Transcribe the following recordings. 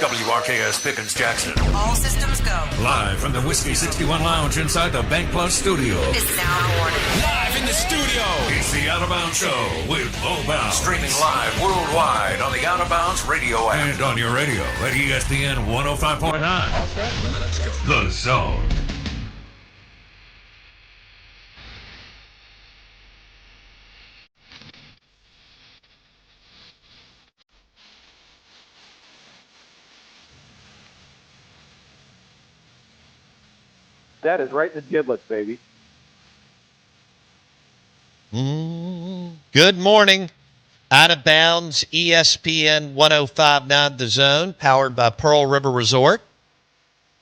WRKS Pickens Jackson. All systems go. Live from the Whiskey 61 Lounge inside the Bank Plus studio. It's now morning. Live in the studio. It's the Out of Bounds Show with Lowbound. Streaming live worldwide on the Out of Bounds radio app. And on your radio at ESPN 105.9. The Zone. That is right in the giblets, baby. Good morning. Out of Bounds, ESPN 105.9 The Zone, powered by Pearl River Resort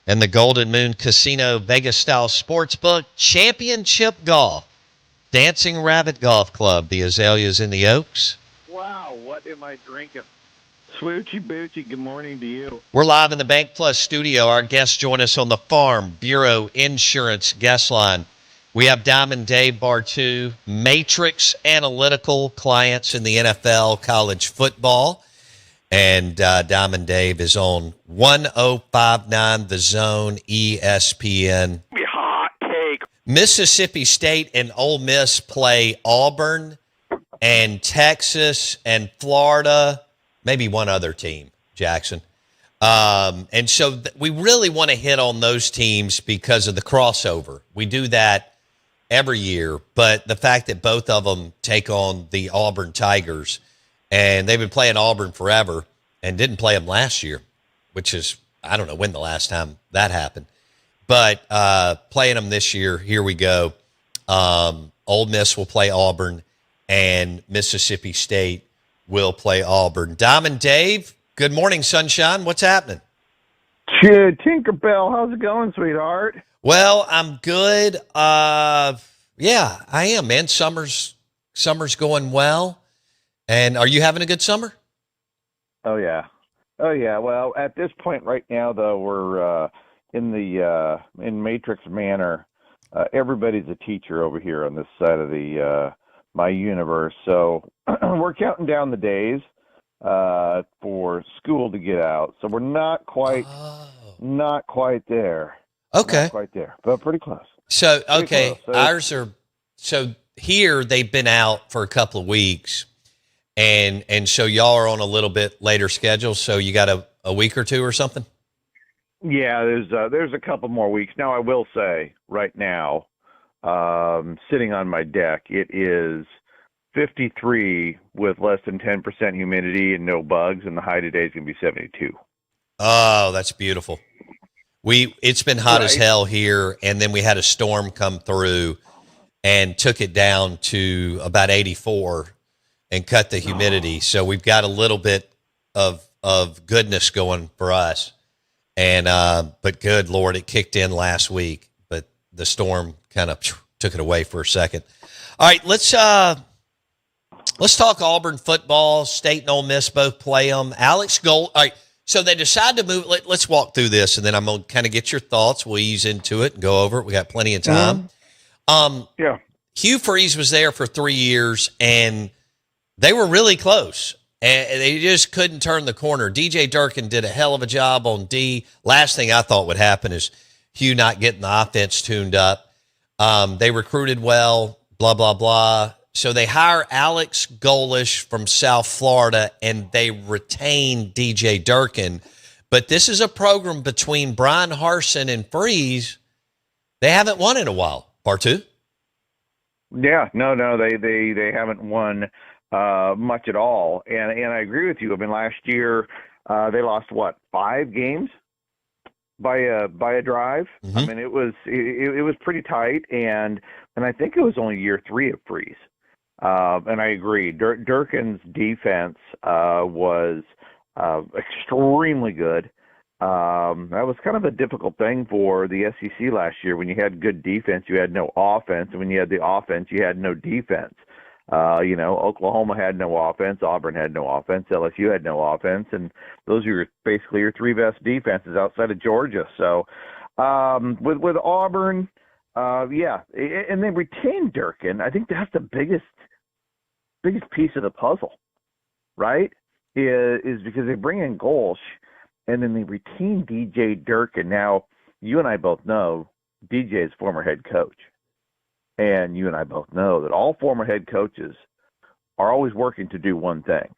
and the Golden Moon Casino Vegas-style sportsbook. Championship Golf, Dancing Rabbit Golf Club, the Azaleas in the Oaks. Wow, what am I drinking? Swoochy Boochie, good morning to you. We're live in the Bank Plus studio. Our guests join us on the Farm Bureau Insurance guest line. We have Diamond Dave Bartoo, Matrix Analytical clients in the NFL, college football. And Diamond Dave is on 105.9 The Zone, ESPN. Hot take. Mississippi State and Ole Miss play Auburn and Texas and Florida, maybe one other team, Jackson. And so we really want to hit on those teams because of the crossover. We do that every year, but the fact that both of them take on the Auburn Tigers, and they've been playing Auburn forever and didn't play them last year, which is, I don't know when the last time that happened. But playing them this year, here we go. Ole Miss will play Auburn, and Mississippi State will play Auburn. Diamond Dave, good morning, sunshine. What's happening? Tinkerbell, how's it going, sweetheart? Well, I'm good. Yeah, I am, man. Summer's going well. And are you having a good summer? Oh yeah. Well, at this point right now, though, we're in Matrix Manor. Everybody's a teacher over here on this side of the my universe. So we're counting down the days for school to get out. So we're not quite there. Okay. Not quite there, but pretty close. So, okay, pretty close. So ours are, so here they've been out for a couple of weeks, and so y'all are on a little bit later schedule, so you got a week or two or something? Yeah, there's a couple more weeks. Now, I will say right now, sitting on my deck, it is 53 with less than 10% humidity and no bugs, and the high today is going to be 72. Oh, that's beautiful. It's been hot as hell here, and then we had a storm come through and took it down to about 84 and cut the humidity. So we've got a little bit of goodness going for us. And but good Lord, it kicked in last week, but the storm kind of took it away for a second. All right, let's talk Auburn football. State and Ole Miss both play them. Alex Golesh. All right. So they decide to move. Let's walk through this, and then I'm going to kind of get your thoughts. We'll ease into it and go over it. We got plenty of time. Yeah. Hugh Freeze was there for 3 years, and they were really close, and they just couldn't turn the corner. DJ Durkin did a hell of a job on D. Last thing I thought would happen is Hugh not getting the offense tuned up. They recruited well, blah, blah, blah. So they hire Alex Golesh from South Florida, and they retain DJ Durkin. But this is a program between Brian Harsin and Freeze. They haven't won in a while. Bartoo? Yeah, no, they haven't won much at all. And I agree with you. I mean, last year they lost 5 games by a drive. Mm-hmm. I mean, it was pretty tight, and I think it was only year 3 of Freeze. And I agree. Durkin's defense was extremely good. That was kind of a difficult thing for the SEC last year. When you had good defense, you had no offense. And when you had the offense, you had no defense. Oklahoma had no offense. Auburn had no offense. LSU had no offense. And those are basically your 3 best defenses outside of Georgia. So with Auburn, yeah. And they retained Durkin. I think that's the biggest piece of the puzzle, right? Is because they bring in Golesh, and then they retain DJ Durkin. Now, you and I both know DJ is former head coach. And you and I both know that all former head coaches are always working to do one thing,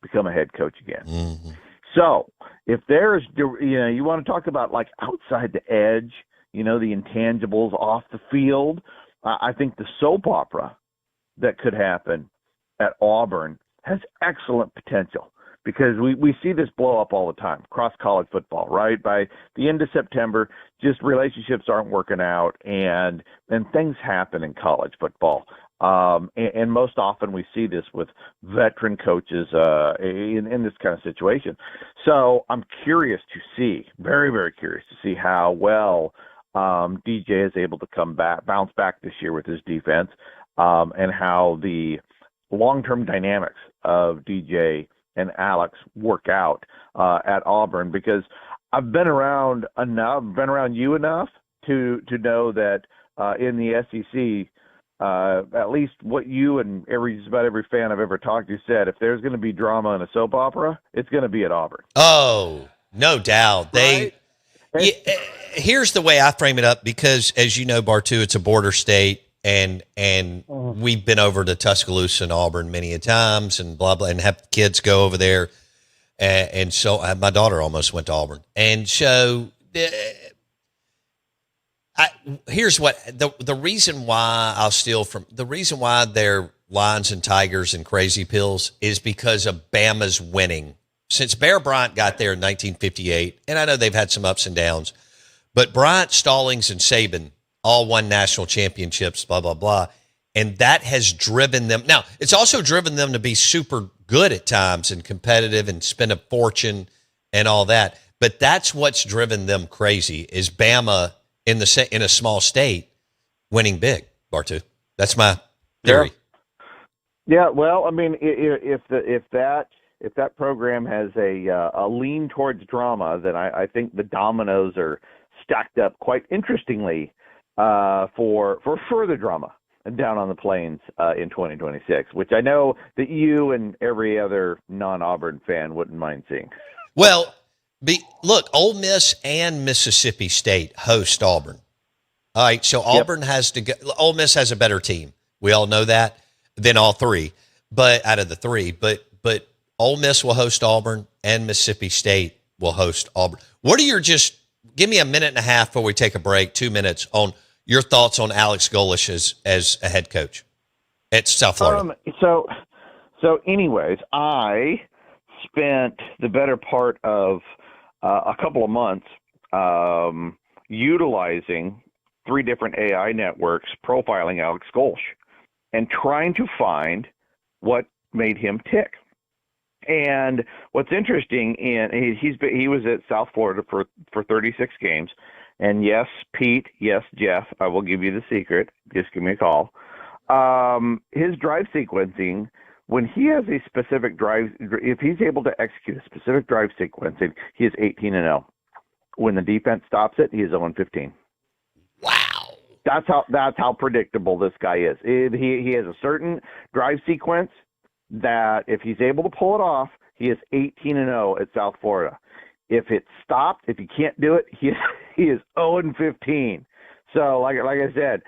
become a head coach again. Mm-hmm. So if there's, you want to talk about like outside the edge, the intangibles off the field, I think the soap opera that could happen at Auburn has excellent potential, because we see this blow up all the time across college football, right? By the end of September, just relationships aren't working out, and things happen in college football. And most often we see this with veteran coaches in this kind of situation. So I'm curious to see, very, very curious to see how well DJ is able to bounce back this year with his defense, and how the long-term dynamics of DJ and Alex work out at Auburn, because I've been around you enough to know that in the SEC, at least what you and just about every fan I've ever talked to said, if there's going to be drama in a soap opera, it's going to be at Auburn. Oh, no doubt. Right? Here's the way I frame it up, because as you know, Bartoo, it's a border state, and we've been over to Tuscaloosa and Auburn many a times, and blah blah, and have kids go over there, and so my daughter almost went to Auburn, and so here's what the reason why the reason why they're Lions and Tigers and crazy pills is because of Bama's winning. Since Bear Bryant got there in 1958, and I know they've had some ups and downs, but Bryant, Stallings, and Saban all won national championships, blah, blah, blah. And that has driven them. Now, it's also driven them to be super good at times and competitive and spend a fortune and all that. But that's what's driven them crazy, is Bama in a small state winning big, Bartoo. That's my theory. Yeah, well, I mean, if that program has a lean towards drama, then I think the dominoes are stacked up quite interestingly for further drama down on the plains in 2026, which I know that you and every other non-Auburn fan wouldn't mind seeing. Well, look, Ole Miss and Mississippi State host Auburn. All right, so Auburn has to go. Ole Miss has a better team. We all know that, than all three, but out of the three. But Ole Miss will host Auburn, and Mississippi State will host Auburn. Give me a minute and a half before we take a break, 2 minutes, on your thoughts on Alex Golesh as a head coach at South Florida. So anyways, I spent the better part of a couple of months utilizing 3 different AI networks profiling Alex Golesh and trying to find what made him tick. And what's interesting, he was at South Florida for 36 games. And yes, Pete, yes, Jeff, I will give you the secret. Just give me a call. His drive sequencing, when he has a specific drive, if he's able to execute a specific drive sequencing, he is 18-0. When the defense stops it, he is 0-15. Wow. That's how predictable this guy is. He has a certain drive sequence that if he's able to pull it off, he is 18-0 at South Florida. If it's stopped, if he can't do it, he is 0-15. So like I said,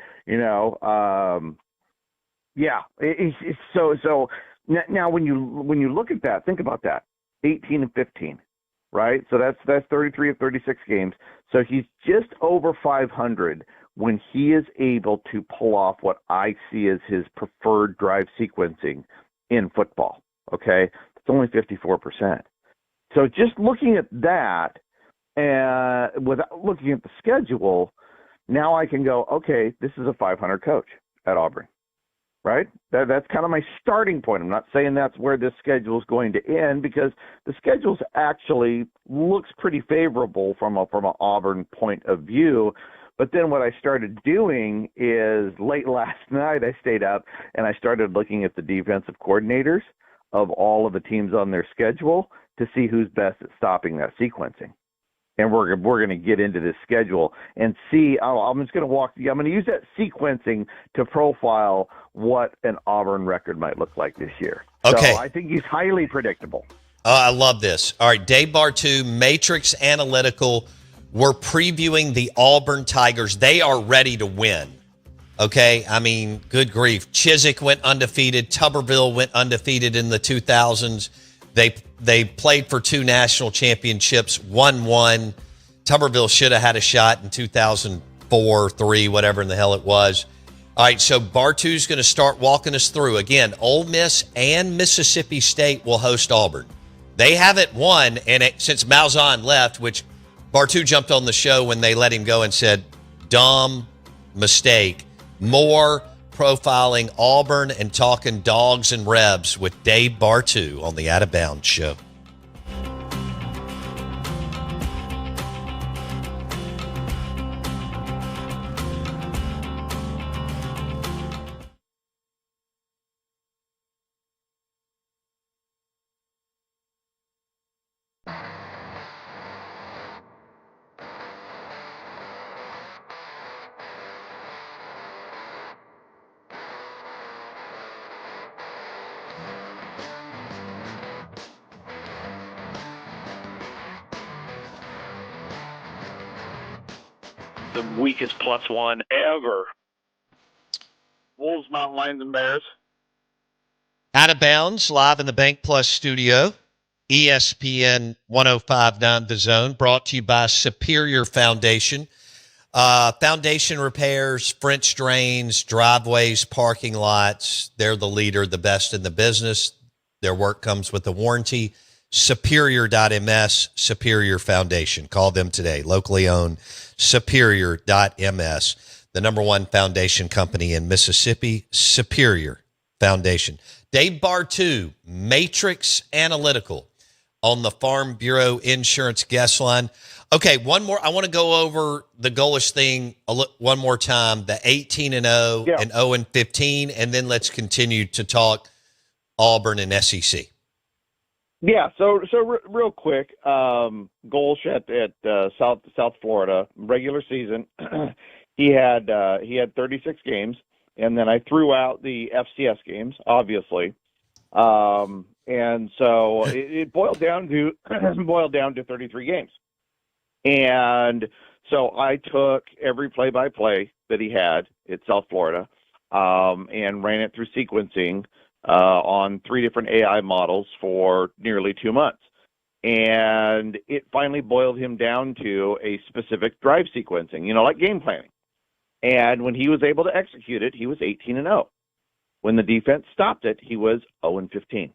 So now when you look at that, think about that, 18-15, right? So that's 33 of 36 games. So he's just over 500 when he is able to pull off what I see as his preferred drive sequencing in football. Okay, it's only 54%. So just looking at that, and without looking at the schedule, now I can go, okay, this is a 500 coach at Auburn, right? That's kind of my starting point. I'm not saying that's where this schedule is going to end, because the schedule's actually looks pretty favorable from an Auburn point of view. But then what I started doing is late last night, I stayed up and I started looking at the defensive coordinators of all of the teams on their schedule to see who's best at stopping that sequencing. And we're going to get into this schedule and see. I'm just going to I'm going to use that sequencing to profile what an Auburn record might look like this year. Okay. So I think he's highly predictable. I love this. All right, Dave Bartoo, Matrix Analytical. We're previewing the Auburn Tigers. They are ready to win. Okay, I mean, good grief. Chiswick went undefeated. Tuberville went undefeated in the 2000s. They played for 2 national championships, won one. Tuberville should have had a shot in 2004, 3, whatever in the hell it was. All right, so Bartoo's going to start walking us through. Again, Ole Miss and Mississippi State will host Auburn. They haven't won, and since Malzahn left, which Bartoo jumped on the show when they let him go and said, dumb mistake. More profiling Auburn and talking dogs and Rebs with Dave Bartoo on the Out of Bounds Show. The weakest +1 ever. Wolves, Mountain Lions, and Bears. Out of Bounds, live in the Bank Plus studio. ESPN 105.9 The Zone, brought to you by Superior Foundation. Foundation repairs, French drains, driveways, parking lots. They're the leader, the best in the business. Their work comes with a warranty. Superior.ms, Superior Foundation. Call them today. Locally owned, Superior.ms. The number one foundation company in Mississippi, Superior Foundation. Dave Bartoo, Matrix Analytical on the Farm Bureau Insurance guest line. Okay, one more. I want to go over the Golesh thing one more time, the 18-0 and 0-15, and then let's continue to talk Auburn and SEC. Yeah, so real quick, Golesh at South Florida regular season, he had 36 games, and then I threw out the FCS games, obviously, and so it boiled down to 33 games, and so I took every play-by-play that he had at South Florida, and ran it through sequencing. On 3 different AI models for nearly 2 months. And it finally boiled him down to a specific drive sequencing, like game planning. And when he was able to execute it, he was 18-0. When the defense stopped it, he was 0-15.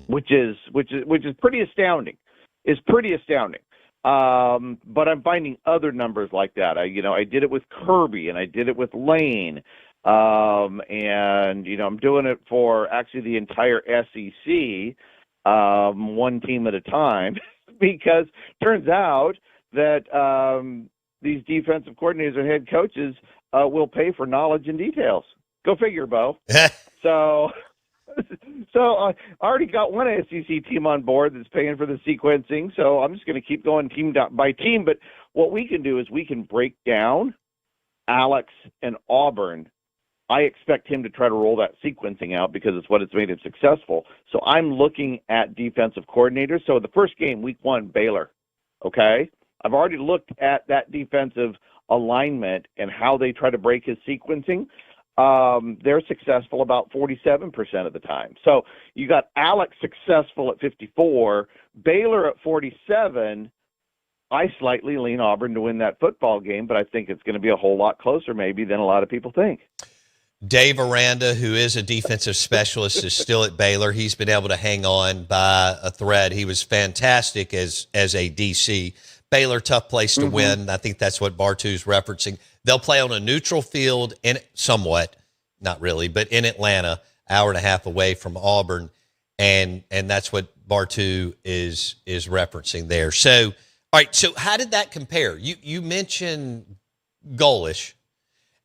Which is pretty astounding. It's pretty astounding. But I'm finding other numbers like that. I did it with Kirby and I did it with Lane. And I'm doing it for actually the entire SEC, one team at a time, because turns out that these defensive coordinators and head coaches will pay for knowledge and details. Go figure, Bo. So I already got one SEC team on board that's paying for the sequencing. So I'm just going to keep going team by team. But what we can do is we can break down Alex and Auburn. I expect him to try to roll that sequencing out because it's what has made him successful. So I'm looking at defensive coordinators. So the first game, week 1, Baylor, okay? I've already looked at that defensive alignment and how they try to break his sequencing. They're successful about 47% of the time. So you got Alex successful at 54, Baylor at 47. I slightly lean Auburn to win that football game, but I think it's going to be a whole lot closer maybe than a lot of people think. Dave Aranda, who is a defensive specialist, is still at Baylor. He's been able to hang on by a thread. He was fantastic as a DC. Baylor, tough place to win. I think that's what Bartoo's referencing. They'll play on a neutral field somewhat, not really, but in Atlanta, hour and a half away from Auburn, and that's what Bartoo is referencing there. So, all right. So, how did that compare? You mentioned Golesh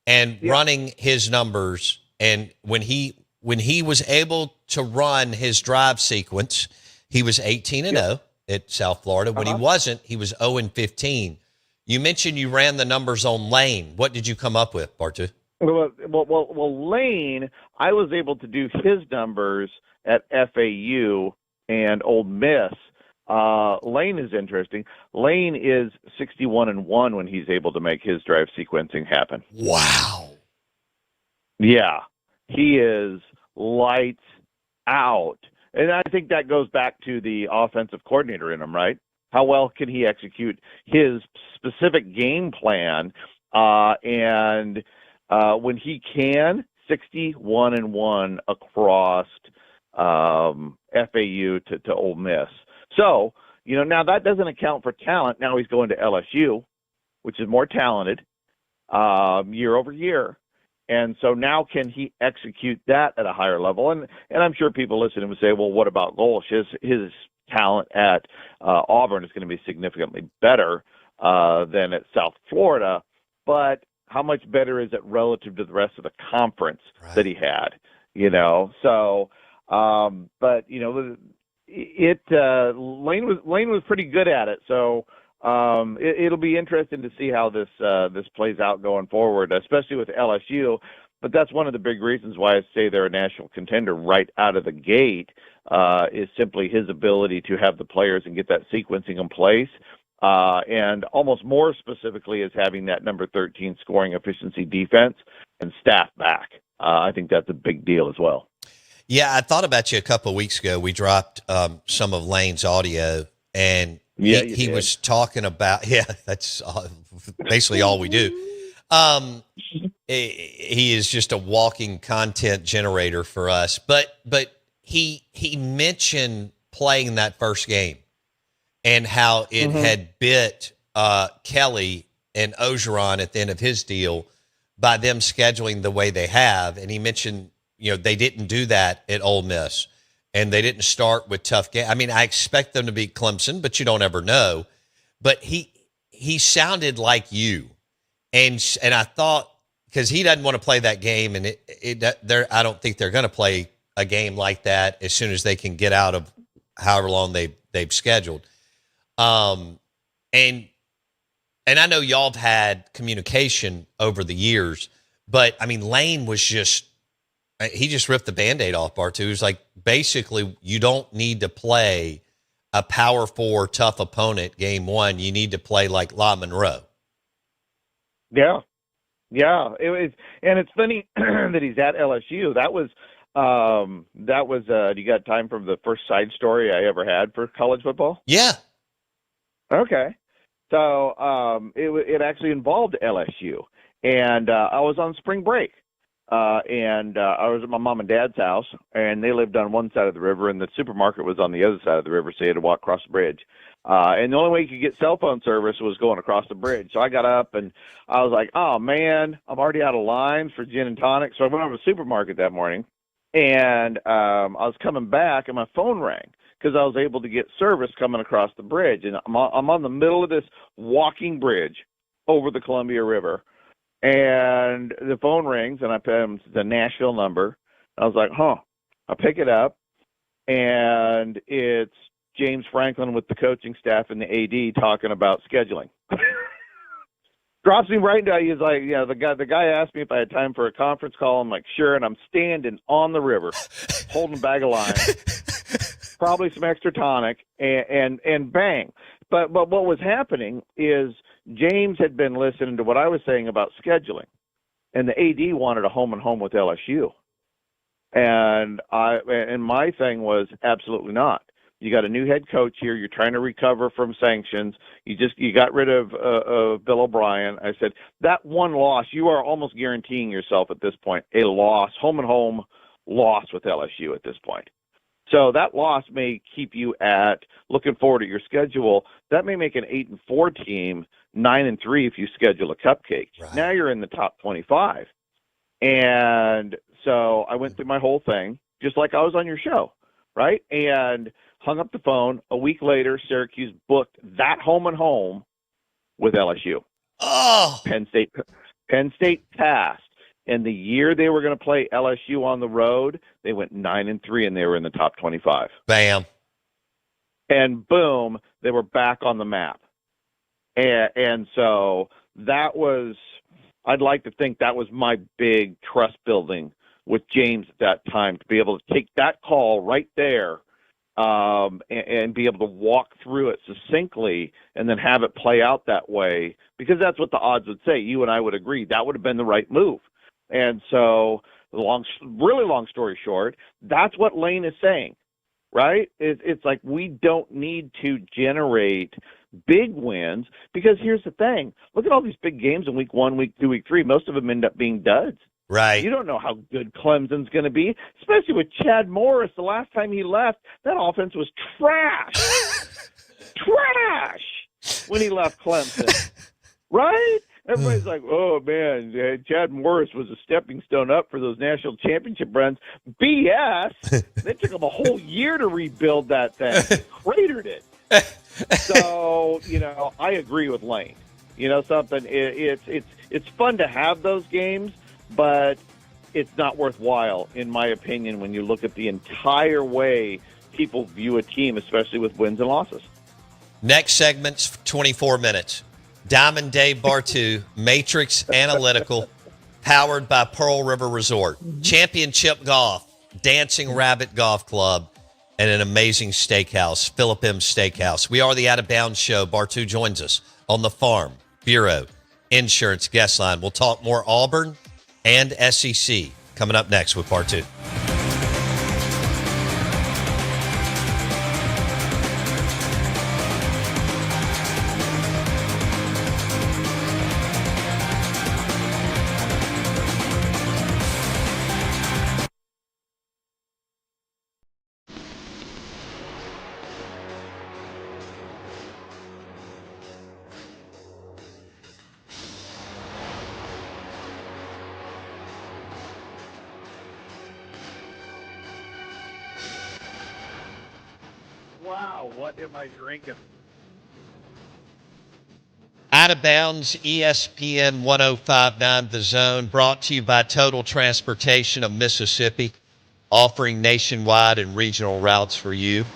and running his numbers, and when he was able to run his drive sequence, he was 18-0 at South Florida. When he wasn't, he was 0-15. You mentioned you ran the numbers on Lane. What did you come up with, Bartoo? Well, Lane, I was able to do his numbers at FAU and Ole Miss. Lane is interesting. Lane is 61-1 when he's able to make his drive sequencing happen. Wow. Yeah, he is lights out. And I think that goes back to the offensive coordinator in him, right? How well can he execute his specific game plan? And when he can, 61-1 across FAU to Ole Miss. So, now that doesn't account for talent. Now he's going to LSU, which is more talented year over year. And so now can he execute that at a higher level? And I'm sure people listening would say, well, what about Golesh? His talent at Auburn is going to be significantly better than at South Florida. But how much better is it relative to the rest of the conference that he had? So, but Lane was pretty good at it. So it'll be interesting to see how this plays out going forward, especially with LSU. But that's one of the big reasons why I say they're a national contender right out of the gate, is simply his ability to have the players and get that sequencing in place. And almost more specifically is having that number 13 scoring efficiency defense and staff back. I think that's a big deal as well. Yeah, I thought about you a couple of weeks ago. We dropped some of Lane's audio, and he was talking about, that's basically all we do. He is just a walking content generator for us. But he mentioned playing that first game and how it had bit Kelly and Ogeron at the end of his deal by them scheduling the way they have. And he mentioned, they didn't do that at Ole Miss, and they didn't start with tough games. I mean, I expect them to beat Clemson, but you don't ever know. But he sounded like you, and I thought, because he doesn't want to play that game, and I don't think they're going to play a game like that as soon as they can get out of however long they've scheduled. And I know y'all have had communication over the years, but I mean, Lane was he just ripped the Band-Aid off, Bartoo. He was like, basically, you don't need to play a Power 4 tough opponent game one. You need to play like La Monroe. Yeah. It was, and it's funny that he's at LSU. That was you got time from the first side story I ever had for college football? Yeah. Okay. So it actually involved LSU, and I was on spring break. And I was at my mom and dad's house, and they lived on one side of the river, and the supermarket was on the other side of the river, so you had to walk across the bridge. And the only way you could get cell phone service was going across the bridge. So I got up, and I was like, oh, man, I'm already out of lines for gin and tonic. So I went over to the supermarket that morning, and I was coming back, and my phone rang because I was able to get service coming across the bridge. And I'm on the middle of this walking bridge over the Columbia River. And the phone rings, and I put the Nashville number. I was like, I pick it up, and it's James Franklin with the coaching staff and the AD talking about scheduling. Drops me right down. He's like, the guy asked me if I had time for a conference call. I'm like, sure. And I'm standing on the river, holding a bag of lime, probably some extra tonic, and bang. But what was happening is James had been listening to what I was saying about scheduling, and the AD wanted a home and home with LSU. And my thing was absolutely not. You got a new head coach here. You're trying to recover from sanctions. You got rid of Bill O'Brien. I said that one loss, you are almost guaranteeing yourself at this point a loss, home and home loss with LSU at this point. So that loss may keep you at looking forward at your schedule. That may make an 8-4 team 9-3 if you schedule a cupcake. Right. Now you're in the top 25. And so I went through my whole thing, just like I was on your show, right? And hung up the phone. A week later, Syracuse booked that home and home with LSU. Oh, Penn State passed. And the year they were going to play LSU on the road, they went 9-3, and they were in the top 25. Bam. And boom, they were back on the map. And so that was, I'd like to think that was my big trust building with James at that time, to be able to take that call right there and be able to walk through it succinctly and then have it play out that way, because that's what the odds would say. You and I would agree that would have been the right move. And so, really long story short, that's what Lane is saying, right? It's like we don't need to generate big wins, because here's the thing. Look at all these big games in week 1, week 2, week 3. Most of them end up being duds. Right. You don't know how good Clemson's going to be, especially with Chad Morris. The last time he left, that offense was trash. Trash when he left Clemson. Right? Everybody's like, oh, man, Chad Morris was a stepping stone up for those national championship runs. BS. They took him a whole year to rebuild that thing. Cratered it. So, I agree with Lane. Something, it's fun to have those games, but it's not worthwhile, in my opinion, when you look at the entire way people view a team, especially with wins and losses. Next segment's 24 minutes. Diamond Dave Bartoo, Matrix Analytical, powered by Pearl River Resort. Championship Golf, Dancing Rabbit Golf Club, and an amazing steakhouse, Philip M. Steakhouse. We are the Out of Bounds Show. Bartoo joins us on the Farm Bureau Insurance Guest Line. We'll talk more Auburn and SEC coming up next with Bartoo. Wow, what am I drinking? Out of Bounds, ESPN 105.9 The Zone, brought to you by Total Transportation of Mississippi, offering nationwide and regional routes for you.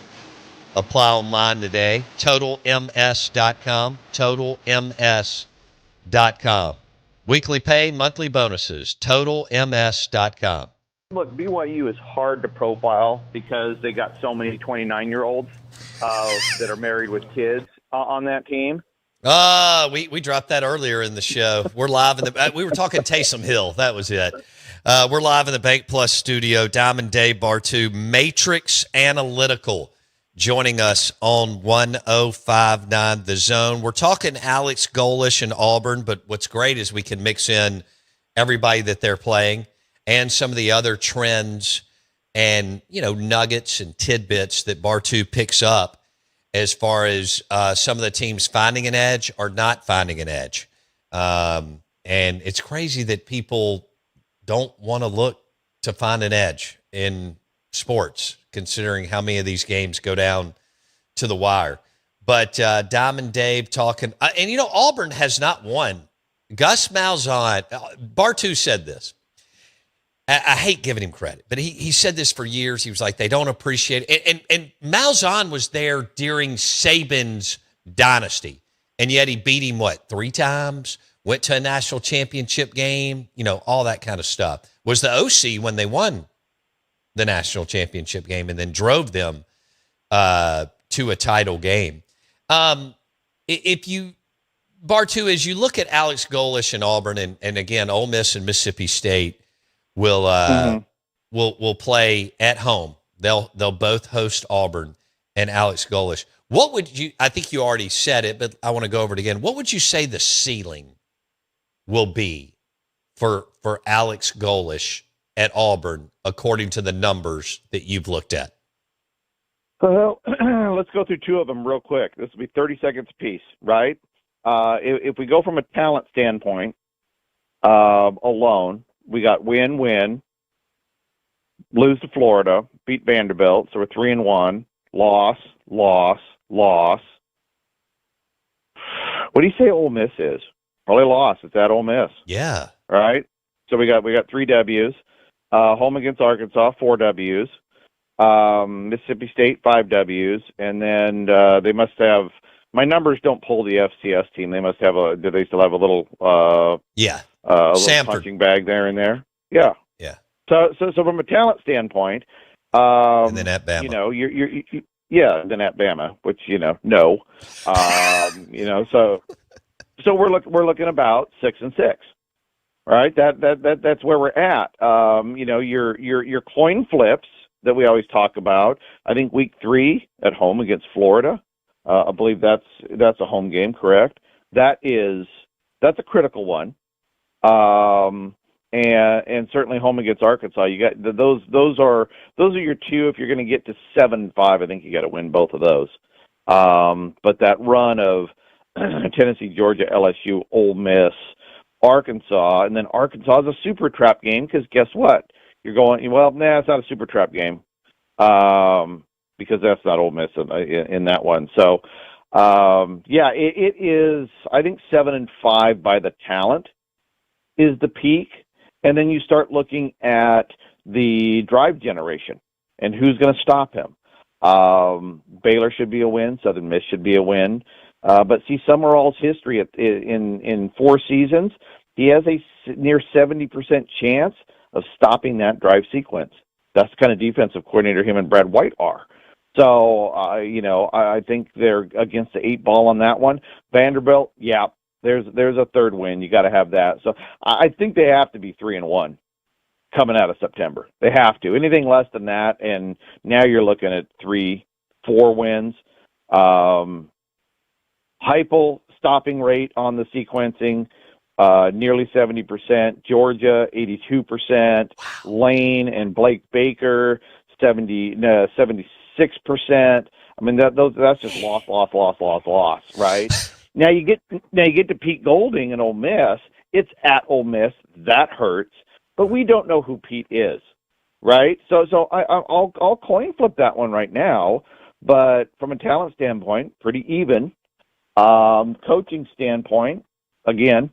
Apply online today. TotalMS.com. TotalMS.com. Weekly pay, monthly bonuses. TotalMS.com. Look, BYU is hard to profile because they got so many 29-year-olds that are married with kids on that team. We dropped that earlier in the show. We're live in the. We were talking Taysom Hill. That was it. We're live in the Bank Plus studio. Diamond Dave Bartoo, Matrix Analytical, joining us on 105.9 The Zone. We're talking Alex Golesh and Auburn, but what's great is we can mix in everybody that they're playing and some of the other trends and nuggets and tidbits that Bartoo picks up as far as some of the teams finding an edge or not finding an edge. And it's crazy that people don't want to look to find an edge in sports, considering how many of these games go down to the wire. But Diamond Dave talking, and Auburn has not won. Gus Malzahn, Bartoo said this. I hate giving him credit, but he said this for years. He was like, they don't appreciate it. And Malzahn was there during Saban's dynasty, and yet he beat him, 3 times? Went to a national championship game, all that kind of stuff. Was the OC when they won the national championship game and then drove them to a title game. Bartoo, as you look at Alex Golesh and Auburn, and again, Ole Miss and Mississippi State, will play at home. They'll both host Auburn and Alex Golesh. What would you? I think you already said it, but I want to go over it again. What would you say the ceiling will be for Alex Golesh at Auburn, according to the numbers that you've looked at? Well, let's go through 2 of them real quick. This will be 30 seconds apiece, right? If we go from a talent standpoint alone. We got win, lose to Florida, beat Vanderbilt, so we're 3-1, loss. What do you say Ole Miss is? Probably loss. It's at Ole Miss. Yeah. Right? So we got 3 W's. Home against Arkansas, 4 W's. Mississippi State, 5 W's. And then they must have, my numbers don't pull the FCS team. They must have do they still have a little a little punching bag there and there? Yeah. Yeah. So from a talent standpoint, And then at Bama. You know, yeah, then at Bama, which no. So we're looking about 6-6. Right, that's where we're at. Your coin flips that we always talk about. I think week 3 at home against Florida. I believe that's a home game, correct? That's a critical one. And certainly home against Arkansas. You got those are your two. If you're going to get to 7-5, I think you got to win both of those. But that run of Tennessee, Georgia, LSU, Ole Miss, Arkansas, and then Arkansas is a super trap game because guess what? You're going, well, it's not a super trap game because that's not Ole Miss in that one. So, it is, I think 7-5 by the talent is the peak. And then you start looking at the drive generation and who's going to stop him. Baylor should be a win. Southern Miss should be a win. But see, Summerall's history in 4 seasons, he has a near 70% chance of stopping that drive sequence. That's the kind of defensive coordinator him and Brad White are. So, I think they're against the 8 ball on that one. Vanderbilt, yeah, there's a third win. You got to have that. So I think they have to be 3-1 coming out of September. They have to. Anything less than that, and now you're looking at 3-4 wins. Heupel stopping rate on the sequencing, nearly 70%. Georgia, 82%. Lane and Blake Baker, 76%. I mean, that's just loss, right? Now you get to Pete Golding and Ole Miss. It's at Ole Miss. That hurts, but we don't know who Pete is, right? So I'll coin flip that one right now. But from a talent standpoint, pretty even. Coaching standpoint, again,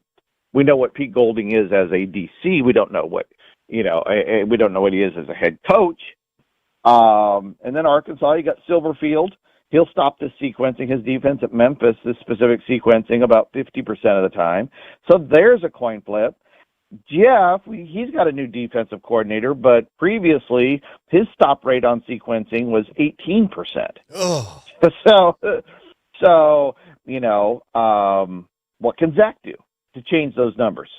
we know what Pete Golding is as a DC. We don't know what we don't know what he is as a head coach. And then Arkansas, you got Silverfield. He'll stop this sequencing. His defense at Memphis, this specific sequencing, about 50% of the time. So there's a coin flip. Jeff, he's got a new defensive coordinator, but previously his stop rate on sequencing was 18%. Oh. So what can Zach do to change those numbers?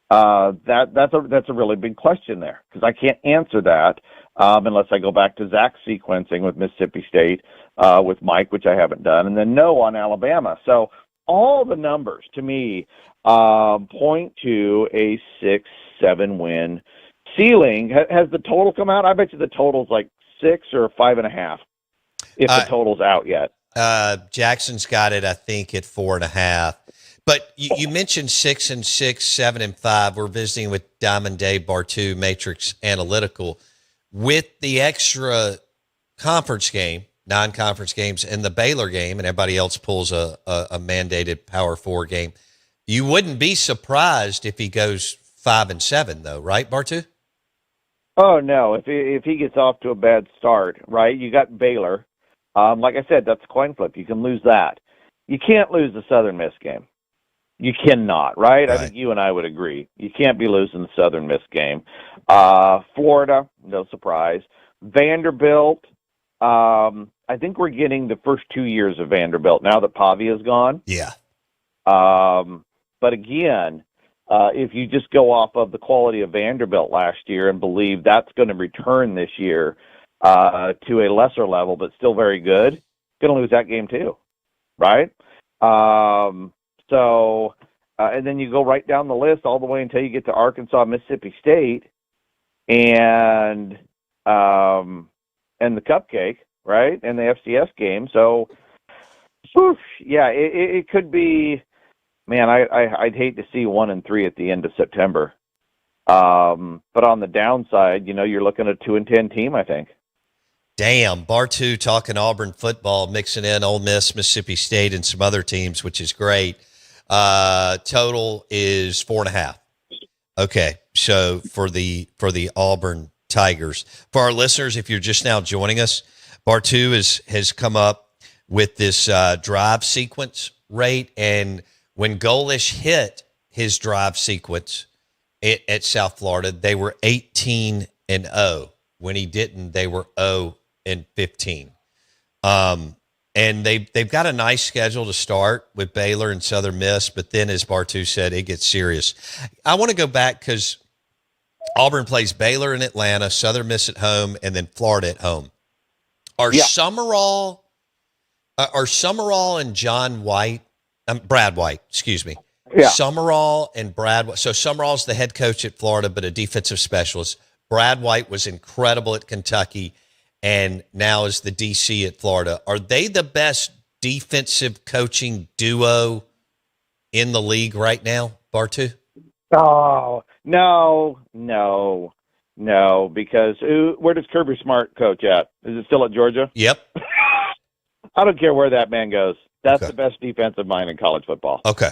That's a really big question there because I can't answer that unless I go back to Zach's sequencing with Mississippi State with Mike, which I haven't done, and then no on Alabama. So all the numbers to me point to a 6-7 win ceiling. Has the total come out? I bet you the total's like 6 or 5.5 if the total's out yet. Jackson's got it, I think, at 4.5. But you mentioned 6-6, 7-5. We're visiting with Diamond Dave Bartoo, Matrix Analytical, with the extra conference game, non-conference games, and the Baylor game, and everybody else pulls a mandated Power 4 game. You wouldn't be surprised if he goes 5-7, though, right, Bartoo? Oh no! If he gets off to a bad start, right? You got Baylor. Like I said, that's a coin flip. You can lose that. You can't lose the Southern Miss game. You cannot, right? I think you and I would agree. You can't be losing the Southern Miss game. Florida, no surprise. Vanderbilt, I think we're getting the first 2 years of Vanderbilt now that Pavia's gone. Yeah. But again, if you just go off of the quality of Vanderbilt last year and believe that's going to return this year to a lesser level, but still very good, going to lose that game too, right? And then you go right down the list all the way until you get to Arkansas, Mississippi State, and the cupcake, right, and the FCS game. So, it could be. Man, I'd hate to see 1-3 at the end of September. But on the downside, you're looking at a 2-10 team, I think. Damn, Bartoo talking Auburn football, mixing in Ole Miss, Mississippi State, and some other teams, which is great. Total is 4.5. Okay, so for the Auburn Tigers. For our listeners, if you're just now joining us, Bartoo has come up with this drive sequence rate, and when Golesh hit his drive sequence at South Florida, they were 18-0 When he didn't, they were 0-15. And they've got a nice schedule to start with Baylor and Southern Miss, but then, as Bartoo said, it gets serious. I want to go back because Auburn plays Baylor in Atlanta, Southern Miss at home, and then Florida at home. Are Summerall and John White, Brad White, excuse me. Yeah. Summerall and Brad White. So Summerall's the head coach at Florida, but a defensive specialist. Brad White was incredible at Kentucky and now is the DC at Florida. Are they the best defensive coaching duo in the league right now, Bartoo? Oh, no, because where does Kirby Smart coach at? Is it still at Georgia? Yep. I don't care where that man goes. That's the best defensive mind in college football. Okay.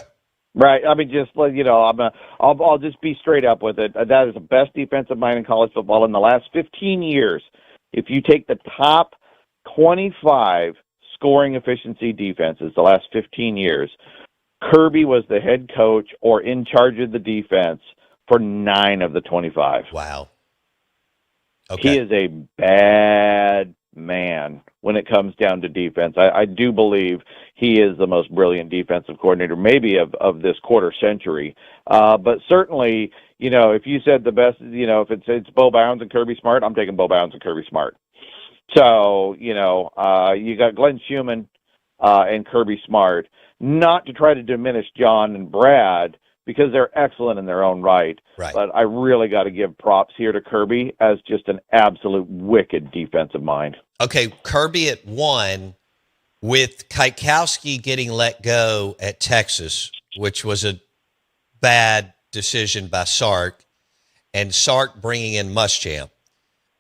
Right. I mean, just I'll just be straight up with it. That is the best defensive mind in college football in the last 15 years. If you take the top 25 scoring efficiency defenses the last 15 years, Kirby was the head coach or in charge of the defense for 9 of the 25. Wow. Okay. He is a bad man when it comes down to defense. I do believe he is the most brilliant defensive coordinator maybe of this quarter century. But certainly, if you said the best, if it's Bo Bounds and Kirby Smart, I'm taking Bo Bounds and Kirby Smart. So, you got Glenn Schumann and Kirby Smart, not to try to diminish John and Brad because they're excellent in their own right. But I really got to give props here to Kirby as just an absolute wicked defensive mind. Okay, Kirby at 1 with Kwiatkowski getting let go at Texas, which was a bad decision by Sark, and Sark bringing in Muschamp.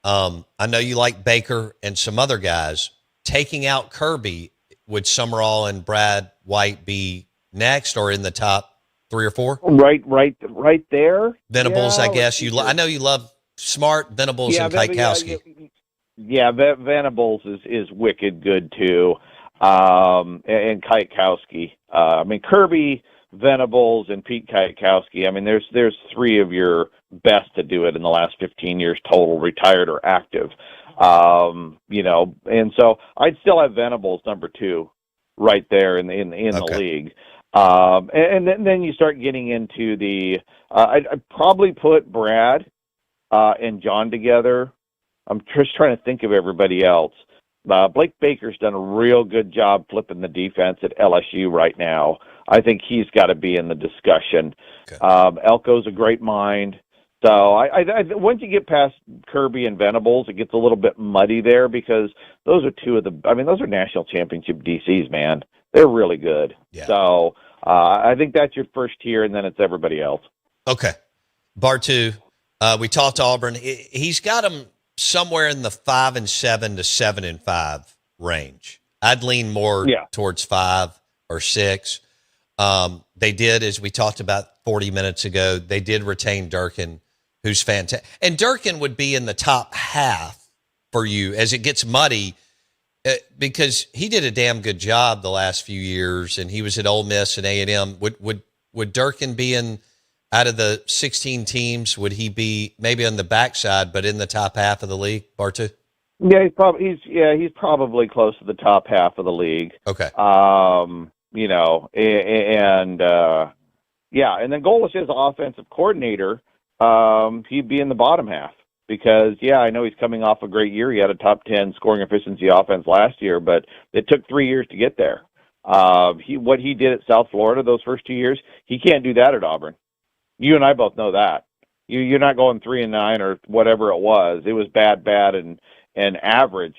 I know you like Baker and some other guys. Taking out Kirby, would Summerall and Brad White be next or in the top 3 or 4? Right there. Venables, I guess. I know you love Smart, Venables, and Kwiatkowski. Yeah, Venables is wicked good too, and Kwiatkowski. I mean, Kirby, Venables, and Pete Kwiatkowski. I mean, there's 3 of your best to do it in the last 15 years total, retired or active. And so I'd still have Venables number 2 right there in the league. And then you start getting into the I'd probably put Brad and John together. I'm just trying to think of everybody else. Blake Baker's done a real good job flipping the defense at LSU right now. I think he's got to be in the discussion. Okay. Elko's a great mind. So I once you get past Kirby and Venables, it gets a little bit muddy there because those are those are national championship DCs, man. They're really good. Yeah. So I think that's your first tier, and then it's everybody else. Okay. Bartoo, we talked to Auburn. He's got them somewhere in the 5-7 to 7-5 range. I'd lean more towards 5 or 6. They did, as we talked about 40 minutes ago, they did retain Durkin, who's fantastic. And Durkin would be in the top half for you as it gets muddy because he did a damn good job the last few years, and he was at Ole Miss and A&M. Would Durkin be in – out of the 16 teams, would he be maybe on the backside, but in the top half of the league, Bartoo? Yeah, he's probably close to the top half of the league. Okay. And then Golesh as offensive coordinator, he'd be in the bottom half because I know he's coming off a great year. He had a top 10 scoring efficiency offense last year, but it took 3 years to get there. What he did at South Florida those first 2 years, he can't do that at Auburn. You and I both know that. You're not going 3-9 or whatever it was. It was bad, and average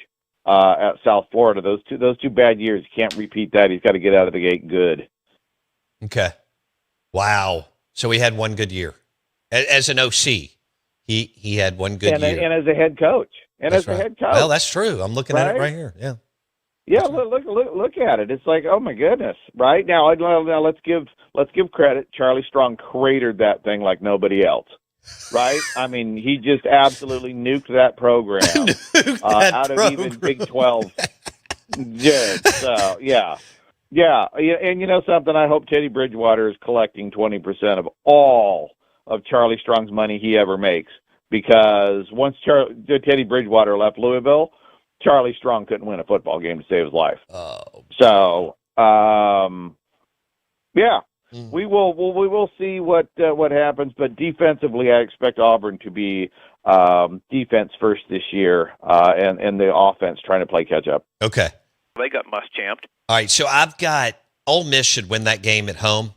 at South Florida. Those two bad years, you can't repeat that. He's got to get out of the gate good. Okay. Wow. So he had one good year as an OC. He had one good year, and as a head coach. Well, that's true. I'm looking at it right here. Yeah. Yeah, look at it. It's like, oh my goodness! Right now, let's give credit. Charlie Strong cratered that thing like nobody else. Right? I mean, he just absolutely nuked that program out of even Big 12. Yeah. And you know something? I hope Teddy Bridgewater is collecting 20% of all of Charlie Strong's money he ever makes because once Teddy Bridgewater left Louisville, Charlie Strong couldn't win a football game to save his life. Oh. So, yeah, we will see what happens. But defensively, I expect Auburn to be defense first this year, and the offense trying to play catch up. Okay. They got must-champed. All right, so I've got Ole Miss should win that game at home,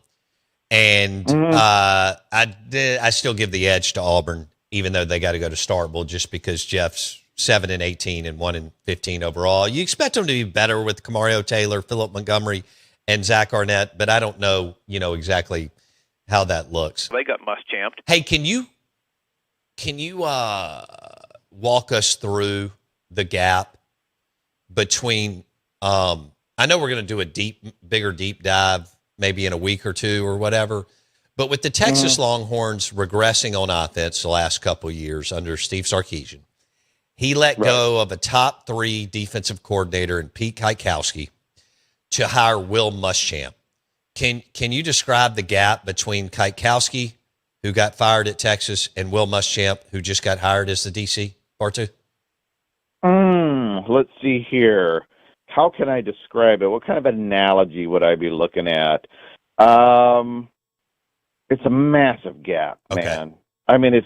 and I still give the edge to Auburn, even though they got to go to Starkville, just because Jeff's 7-18 and 1-15 overall. You expect them to be better with Kamario Taylor, Philip Montgomery, and Zach Arnett, but I don't know, exactly how that looks. They got must-champed. Hey, can you walk us through the gap between? I know we're going to do a bigger deep dive maybe in a week or two or whatever, but with the Texas Longhorns regressing on offense the last couple of years under Steve Sarkisian, he let go of a top 3 defensive coordinator in Pete Kwiatkowski to hire Will Muschamp. Can you describe the gap between Kwiatkowski, who got fired at Texas, and Will Muschamp, who just got hired as the DC? Bartoo? Let's see here. How can I describe it? What kind of analogy would I be looking at? It's a massive gap, man. I mean, it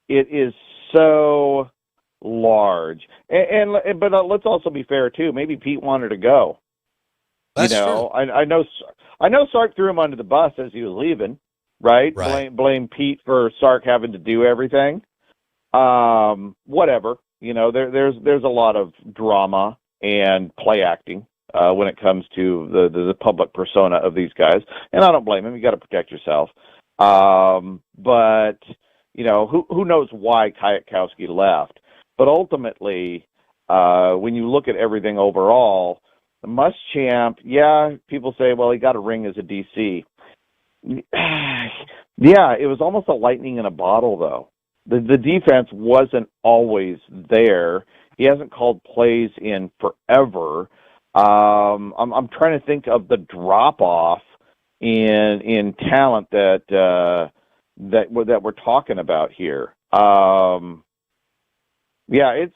is so large. But let's also be fair too. Maybe Pete wanted to go. That's true. I know Sark threw him under the bus as he was leaving, right? Blame Pete for Sark having to do everything. Whatever. There's a lot of drama and play acting when it comes to the public persona of these guys, and I don't blame him. You got to protect yourself. But who knows why Kwiatkowski left? But ultimately, when you look at everything overall, the Muschamp, people say, well, he got a ring as a DC. Yeah, it was almost a lightning in a bottle, though. The defense wasn't always there. He hasn't called plays in forever. I'm trying to think of the drop off in talent that we're talking about here. It's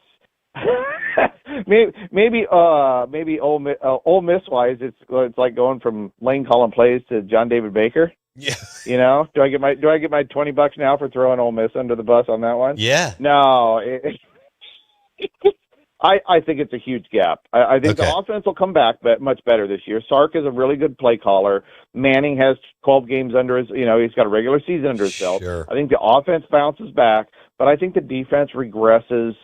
maybe Ole Miss wise, it's like going from Lane calling plays to John David Baker. Yeah. Do I get my $20 now for throwing Ole Miss under the bus on that one? Yeah. No, I think it's a huge gap. I think the offense will come back much better this year. Sark is a really good play caller. Manning has 12 games under his, he's got a regular season under his belt. Sure. I think the offense bounces back, but I think the defense regresses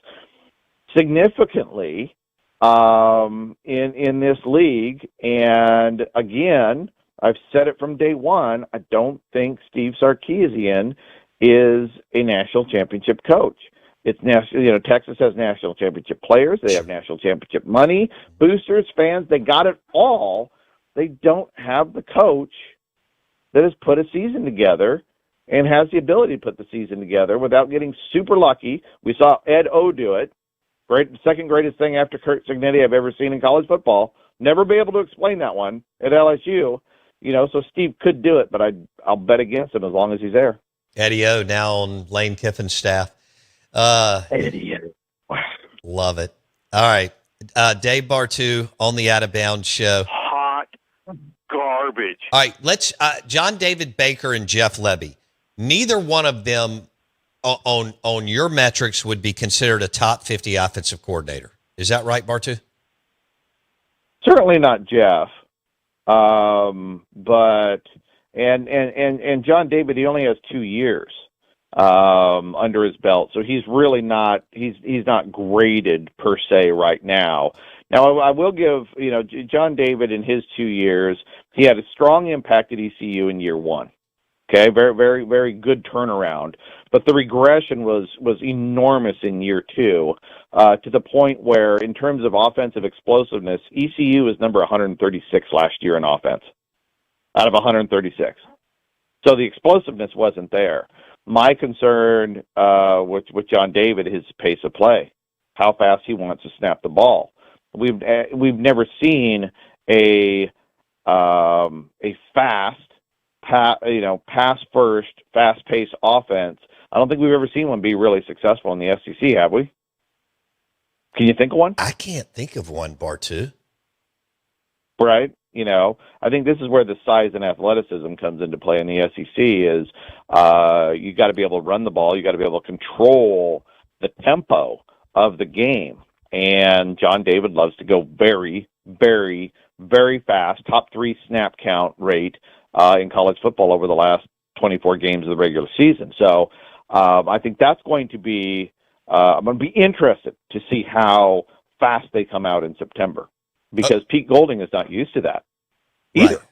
significantly in this league. And again, I've said it from day one, I don't think Steve Sarkisian is a national championship coach. It's national, Texas has national championship players. They have national championship money, boosters, fans. They got it all. They don't have the coach that has put a season together and has the ability to put the season together without getting super lucky. We saw Ed O do it. Second greatest thing after Kurt Cignetti I've ever seen in college football. Never be able to explain that one at LSU. So Steve could do it, but I'll bet against him as long as he's there. Eddie O now on Lane Kiffin's staff. Eddie O. Love it. All right. Dave Bartoo on the Out of Bounds show. Hot garbage. All right. Let's John David Baker and Jeff Lebby. Neither one of them on your metrics would be considered a top 50 offensive coordinator. Is that right, Bartoo? Certainly not Jeff. But John David, he only has 2 years under his belt, so he's really not he's not graded per se right now. Now I will give John David in his 2 years, he had a strong impact at ECU in year 1. Okay, very very very good turnaround, but the regression was enormous in year 2. To the point where, in terms of offensive explosiveness, ECU was number 136 last year in offense, out of 136. So the explosiveness wasn't there. My concern with John David is his pace of play, how fast he wants to snap the ball. We've never seen a fast, pass first, fast paced offense I don't think we've ever seen one be really successful in the SEC, have we? Can you think of one? I can't think of one, Bartoo. Right? I think this is where the size and athleticism comes into play in the SEC is you got to be able to run the ball. You got to be able to control the tempo of the game. And John David loves to go very, very, very fast, top 3 snap count rate in college football over the last 24 games of the regular season. So I think that's going to be I'm going to be interested to see how fast they come out in September because Pete Golding is not used to that either.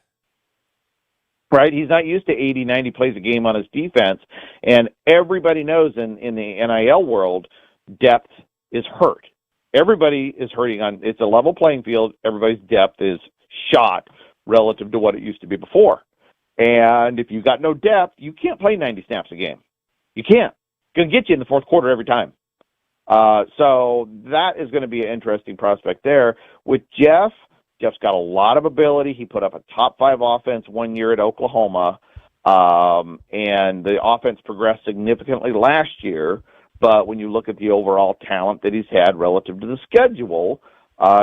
Right? He's not used to 80, 90 plays a game on his defense. And everybody knows in the NIL world, depth is hurt. Everybody is hurting it's a level playing field. Everybody's depth is shot relative to what it used to be before. And if you've got no depth, you can't play 90 snaps a game. You can't. It's going to get you in the fourth quarter every time. So that is going to be an interesting prospect there. With Jeff, Jeff's got a lot of ability. He put up a top 5 offense one year at Oklahoma, and the offense progressed significantly last year. But when you look at the overall talent that he's had relative to the schedule,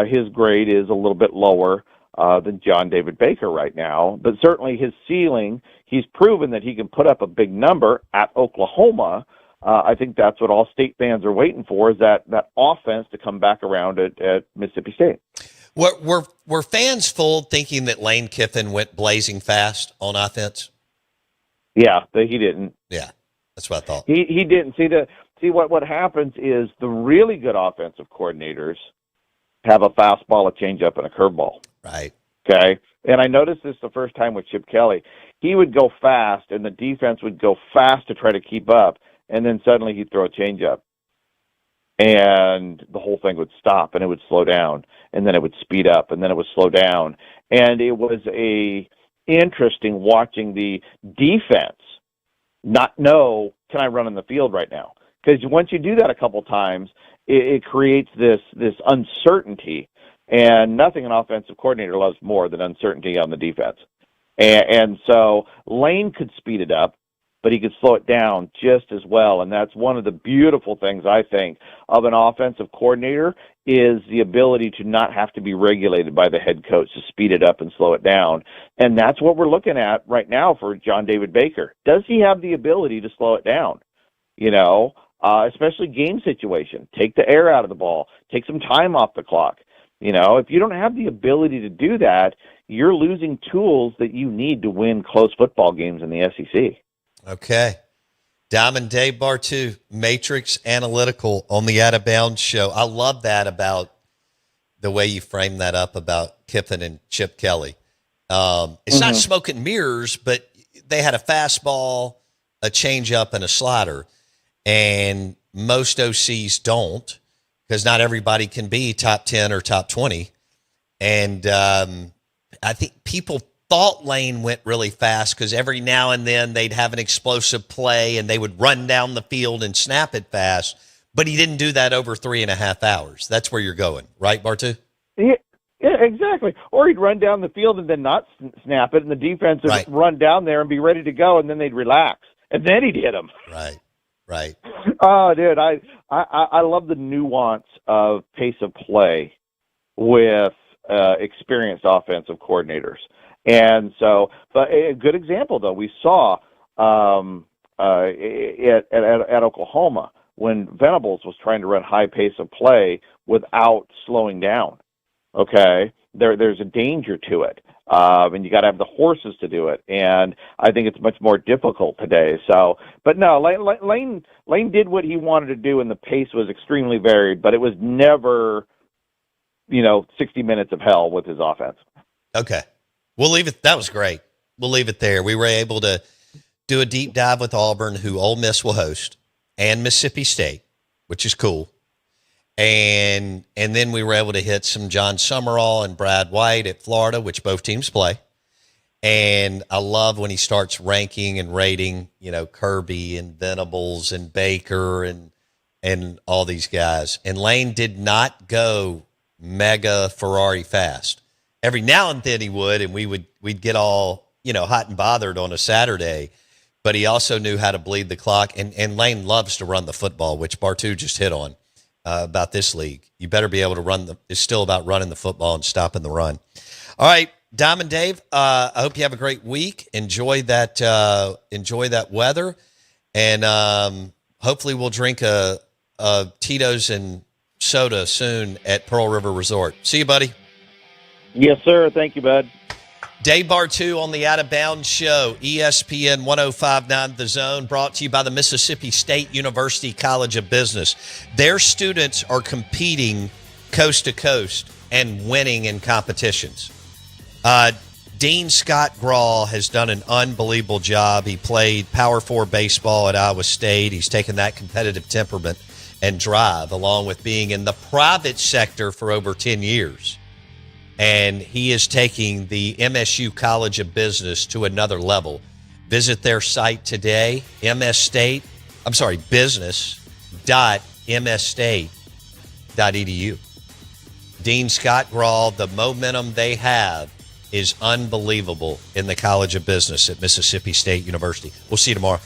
his grade is a little bit lower than John David Baker right now. But certainly his ceiling, he's proven that he can put up a big number at Oklahoma. I think that's what all state fans are waiting for is that offense to come back around at Mississippi State. Were fans fooled thinking that Lane Kiffin went blazing fast on offense? Yeah, he didn't. Yeah, that's what I thought. He didn't. See what happens is the really good offensive coordinators have a fastball, a changeup, and a curveball. Right. Okay? And I noticed this the first time with Chip Kelly. He would go fast, and the defense would go fast to try to keep up, and then suddenly he'd throw a changeup. And the whole thing would stop, and it would slow down, and then it would speed up, and then it would slow down. And it was interesting watching the defense not know, can I run on the field right now? Because once you do that a couple times, it creates this uncertainty, and nothing an offensive coordinator loves more than uncertainty on the defense. And so Lane could speed it up, but he could slow it down just as well. And that's one of the beautiful things, I think, of an offensive coordinator is the ability to not have to be regulated by the head coach to speed it up and slow it down. And that's what we're looking at right now for John David Baker. Does he have the ability to slow it down? Especially game situation. Take the air out of the ball. Take some time off the clock. If you don't have the ability to do that, you're losing tools that you need to win close football games in the SEC. Okay. Diamond Dave Bartoo, Matrix Analytical on the Out of Bounds show. I love that about the way you frame that up about Kiffin and Chip Kelly. It's not smoke and mirrors, but they had a fastball, a changeup, and a slider. And most OCs don't because not everybody can be top 10 or top 20. And I think people thought Lane went really fast because every now and then they'd have an explosive play and they would run down the field and snap it fast, but he didn't do that over 3.5 hours. That's where you're going, right, Bartoo? Yeah, exactly. Or he'd run down the field and then not snap it, and the defense would run down there and be ready to go, and then they'd relax, and then he'd hit them. Right. Oh, dude, I love the nuance of pace of play with experienced offensive coordinators. And so, but a good example, though, we saw at Oklahoma when Venables was trying to run high pace of play without slowing down. Okay, there's a danger to it, and you got to have the horses to do it. And I think it's much more difficult today. So, but no, Lane did what he wanted to do, and the pace was extremely varied. But it was never, 60 minutes of hell with his offense. Okay. We'll leave it. That was great. We'll leave it there. We were able to do a deep dive with Auburn, who Ole Miss will host, and Mississippi State, which is cool. And then we were able to hit some John Summerall and Brad White at Florida, which both teams play. And I love when he starts ranking and rating, Kirby and Venables and Baker and all these guys. And Lane did not go mega Ferrari fast. Every now and then he would, and we'd get all, hot and bothered on a Saturday. but he also knew how to bleed the clock. And Lane loves to run the football, which Bartoo just hit on about this league. You better be able to it's still about running the football and stopping the run. All right, Diamond Dave, I hope you have a great week. Enjoy that weather. And hopefully we'll drink a Tito's and soda soon at Pearl River Resort. See you, buddy. Yes, sir. Thank you, bud. Dave Bartoo on the Out of Bounds Show, ESPN 105.9 The Zone, brought to you by the Mississippi State University College of Business. Their students are competing coast to coast and winning in competitions. Dean Scott Grawl has done an unbelievable job. He played Power 4 baseball at Iowa State. He's taken that competitive temperament and drive, along with being in the private sector for over 10 years. And he is taking the MSU College of Business to another level. Visit their site today, business.msstate.edu. Dean Scott Grawl, the momentum they have is unbelievable in the College of Business at Mississippi State University. We'll see you tomorrow.